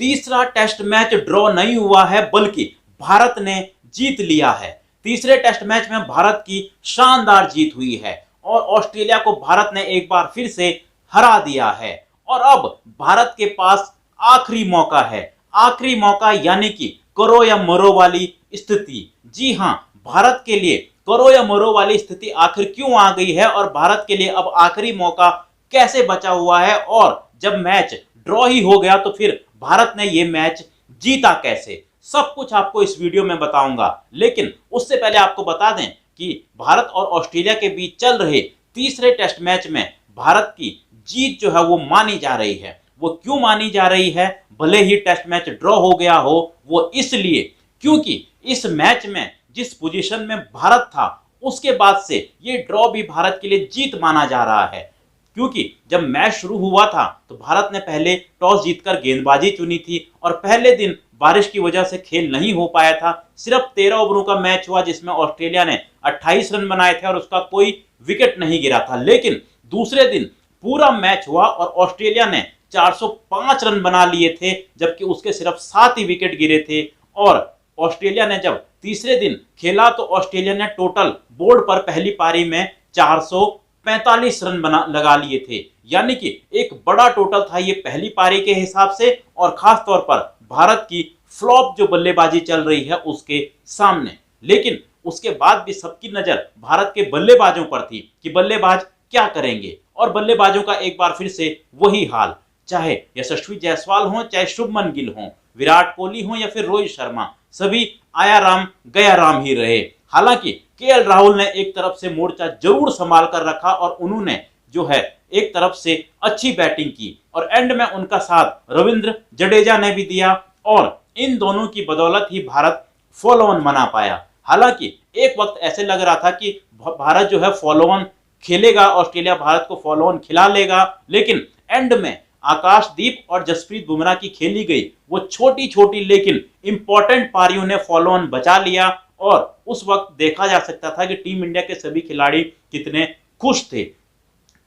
तीसरा test match draw नहीं हुआ है बल्कि भारत ने जीत लिया है। तीसरे टेस्ट मैच में भारत की शानदार जीत हुई है और ऑस्ट्रेलिया को भारत ने एक बार फिर से हरा दिया है। और अब भारत के पास आखिरी मौका है, आखिरी मौका यानी कि करो या मरो वाली स्थिति। जी हां, भारत के लिए करो या मरो वाली स्थिति आखिर क्यों आ गई है और भारत के लिए अब आखिरी मौका कैसे बचा हुआ है, और जब मैच ड्रॉ ही हो गया तो फिर भारत ने ये मैच जीता कैसे, सब कुछ आपको इस वीडियो में बताऊंगा। लेकिन उससे पहले आपको बता दें कि भारत और ऑस्ट्रेलिया के बीच चल रहे तीसरे टेस्ट मैच में भारत की जीत जो है वो मानी जा रही है। वो क्यों मानी जा रही है, भले ही टेस्ट मैच ड्रॉ हो गया हो, वो इसलिए क्योंकि इस मैच में जिस पोजीशन में भारत था उसके बाद से ये ड्रॉ भी भारत के लिए जीत माना जा रहा है। क्योंकि जब मैच शुरू हुआ था तो भारत ने पहले टॉस जीतकर गेंदबाजी चुनी थी और पहले दिन बारिश की वजह से खेल नहीं हो पाया था। सिर्फ 13 ओवरों का मैच हुआ जिसमें ऑस्ट्रेलिया ने 28 रन बनाए थे और उसका कोई विकेट नहीं गिरा था। लेकिन दूसरे दिन पूरा मैच हुआ और ऑस्ट्रेलिया ने 405 रन बना लिए थे, जबकि उसके सिर्फ 7 ही विकेट गिरे थे। और ऑस्ट्रेलिया ने जब तीसरे दिन खेला तो ऑस्ट्रेलिया ने टोटल बोर्ड पर पहली पारी में 445 रन लगा लिए थे, यानी कि एक बड़ा टोटल था ये पहली पारी के हिसाब से, और खास तौर पर भारत की फ्लॉप जो बल्लेबाजी चल रही है उसके सामने। लेकिन उसके बाद भी सबकी नजर भारत के बल्लेबाजों पर थी कि बल्लेबाज क्या करेंगे, और बल्लेबाजों का एक बार फिर से वही हाल, चाहे यशस्वी जायसवाल हो, चाहे शुभमन गिल हो, विराट कोहली हो या फिर रोहित शर्मा, सभी आया राम गया राम ही रहे। हालांकि केएल राहुल ने एक तरफ से मोर्चा जरूर संभाल कर रखा और उन्होंने जो है एक तरफ से अच्छी बैटिंग की और एंड में उनका साथ रविंद्र जडेजा ने भी दिया, और इन दोनों की बदौलत ही भारत फॉलो ऑन बना पाया। हालांकि एक वक्त ऐसे लग रहा था कि भारत जो है फॉलो ऑन खेलेगा, ऑस्ट्रेलिया भारत को फॉलो ऑन खिला लेगा, लेकिन एंड में आकाशदीप और जसप्रीत बुमराह की खेली गई वो छोटी छोटी लेकिन इंपॉर्टेंट पारियों ने फॉलो ऑन बचा लिया। और उस वक्त देखा जा सकता था कि टीम इंडिया के सभी खिलाड़ी कितने खुश थे,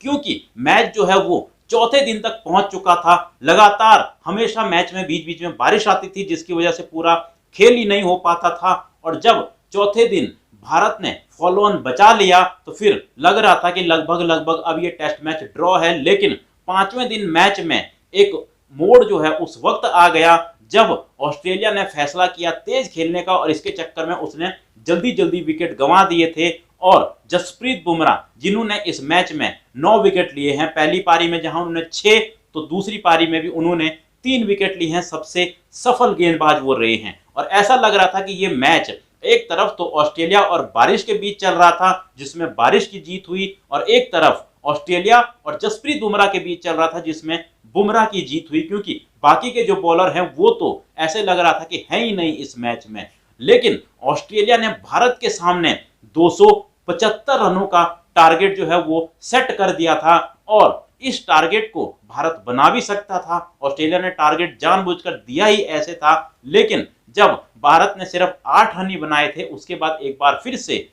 क्योंकि मैच जो है वो चौथे दिन तक पहुंच चुका था। लगातार हमेशा मैच में बीच बीच में बारिश आती थी जिसकी वजह से पूरा खेल ही नहीं हो पाता था, और जब चौथे दिन भारत ने फॉलो ऑन बचा लिया तो फिर लग रहा था कि लगभग अब ये टेस्ट मैच ड्रॉ है। लेकिन पांचवें दिन मैच में एक मोड़ जो है उस वक्त आ गया जब ऑस्ट्रेलिया ने फैसला किया तेज खेलने का, और इसके चक्कर में उसने जल्दी जल्दी विकेट गंवा दिए थे। और जसप्रीत बुमराह जिन्होंने इस मैच में 9 विकेट लिए हैं, पहली पारी में जहां उन्होंने 6 तो दूसरी पारी में भी उन्होंने 3 विकेट लिए हैं, सबसे सफल गेंदबाज वो रहे हैं। और ऐसा लग रहा था कि ये मैच एक तरफ तो ऑस्ट्रेलिया और बारिश के बीच चल रहा था जिसमें बारिश की जीत हुई, और एक तरफ ऑस्ट्रेलिया और जसप्रीत बुमराह के बीच चल रहा था जिसमें बुमराह की जीत हुई, क्योंकि बाकी के जो बॉलर हैं वो तो ऐसे लग रहा था कि है ही नहीं इस मैच में। लेकिन ऑस्ट्रेलिया ने भारत के सामने 275 रनों का टारगेट जो है वो सेट कर दिया था, और इस टारगेट को भारत बना भी सकता था। ऑस्ट्रेलिया ने टारगेट जानबूझकर दिया ही ऐसे था, लेकिन जब भारत ने सिर्फ 8 रन ही बनाए थे उसके बाद एक बार फिर से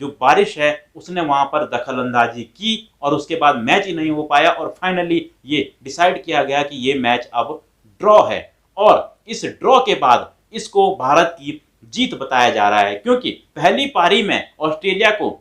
जो बारिश है उसने वहां पर दखल अंदाजी की और उसके बाद मैच ही नहीं हो पाया, और फाइनली ये डिसाइड किया गया कि ये मैच अब ड्रॉ है। और इस ड्रॉ के बाद इसको भारत की जीत बताया जा रहा है, क्योंकि पहली पारी में ऑस्ट्रेलिया को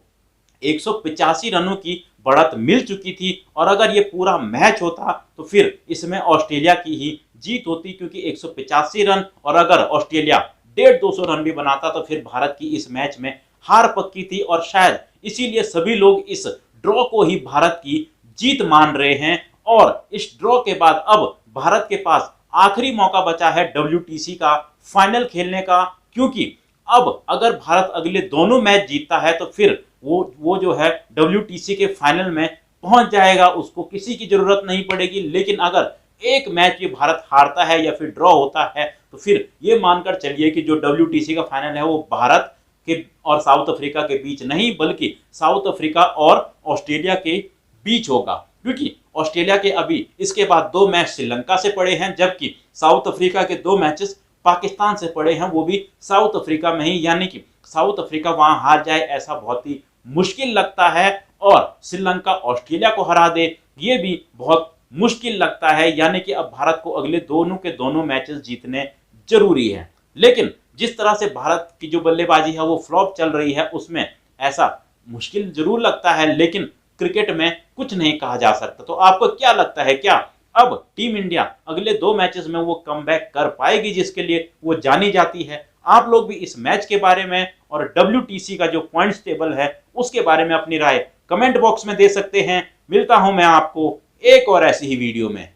185 रनों की बढ़त मिल चुकी थी, और अगर ये पूरा मैच होता तो फिर इसमें ऑस्ट्रेलिया की ही जीत होती, क्योंकि 185 रन, और अगर ऑस्ट्रेलिया 150-200 रन भी बनाता तो फिर भारत की इस मैच में हार पक्की थी। और शायद इसीलिए सभी लोग इस ड्रॉ को ही भारत की जीत मान रहे हैं। और इस ड्रॉ के बाद अब भारत के पास आखिरी मौका बचा है WTC का फाइनल खेलने का, क्योंकि अब अगर भारत अगले दोनों मैच जीतता है तो फिर वो जो है WTC के फाइनल में पहुंच जाएगा, उसको किसी की जरूरत नहीं पड़ेगी। लेकिन अगर एक मैच ये भारत हारता है या फिर ड्रॉ होता है तो फिर ये मानकर चलिए कि जो WTC का फाइनल है वो भारत के और साउथ अफ्रीका के बीच नहीं, बल्कि साउथ अफ्रीका और ऑस्ट्रेलिया के बीच होगा, क्योंकि ऑस्ट्रेलिया के अभी इसके बाद 2 मैच श्रीलंका से पड़े हैं, जबकि साउथ अफ्रीका के 2 मैचेस पाकिस्तान से पड़े हैं, वो भी साउथ अफ्रीका में ही, यानी कि साउथ अफ्रीका वहां हार जाए ऐसा बहुत ही मुश्किल लगता है, और श्रीलंका ऑस्ट्रेलिया को हरा दे ये भी बहुत मुश्किल लगता है, यानी कि अब भारत को अगले दोनों के दोनों मैचेस जीतने जरूरी है। लेकिन जिस तरह से भारत की जो बल्लेबाजी है वो फ्लॉप चल रही है, उसमें ऐसा मुश्किल जरूर लगता है, लेकिन क्रिकेट में कुछ नहीं कहा जा सकता। तो आपको क्या लगता है, क्या अब टीम इंडिया अगले 2 मैचेस में वो कमबैक कर पाएगी जिसके लिए वो जानी जाती है? आप लोग भी इस मैच के बारे में और WTC का जो पॉइंट्स टेबल है उसके बारे में अपनी राय कमेंट बॉक्स में दे सकते हैं। मिलता हूं मैं आपको एक और ऐसी ही वीडियो में।